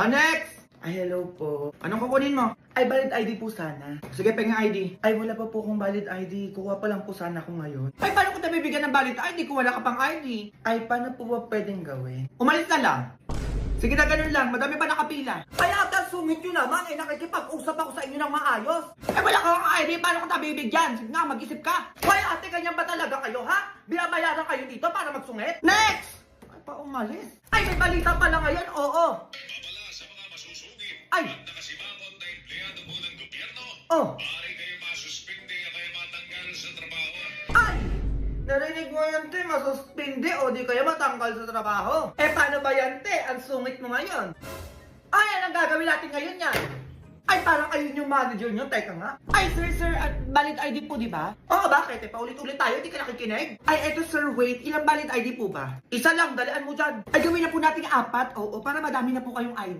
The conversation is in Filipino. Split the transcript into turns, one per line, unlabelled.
Next! Ay, hello po. Anong kukunin mo? Ay, valid ID po sana. Sige, pengen ID. Ay, wala pa po akong valid ID. Kuha pa lang po sana ako ngayon. Ay, paano ko tayo bibigyan ng valid ID kung wala ka pang ID? Ay, paano po ba pwedeng gawin? Umalis ka lang. Sige na, ganun lang. Madami pa nakapila. Ay, ata, sungit nyo naman. Eh, nakikipag-usap ako sa inyo ng maayos. Eh, wala ka kang ID. Paano ko tayo bibigyan? Sige nga, mag-isip ka. Ay, ate, ganyan ba talaga kayo, ha? Binabayaran kayo dito para magsungit? Next! Ay, pa umalis. Ay, may balita pala ngayon. Oo.
Babala sa mga masusugid
Ay.
at nakasimangot na empleyado po ng gobyerno,
Oh.
maaari kayo masuspindi at kayo matanggal sa trabaho.
Ay! Narinig mo yan, te, masuspindi o di kaya matanggal sa trabaho. Eh, paano ba yan, te? Ang sungit mo ngayon. Ay, anong gagawin natin ngayon yan? Ay, parang ayun yung manager nyo. Teka nga. Ay, sir, valid ID po, di ba? Oo, bakit? Eh, paulit-ulit tayo, di ka nakikinig? Ay, eto, sir, wait. Ilang valid ID po ba? Isa lang, dalian mo dyan. Ay, gawin na po natin 4. Oo, para madami na po kayong ID.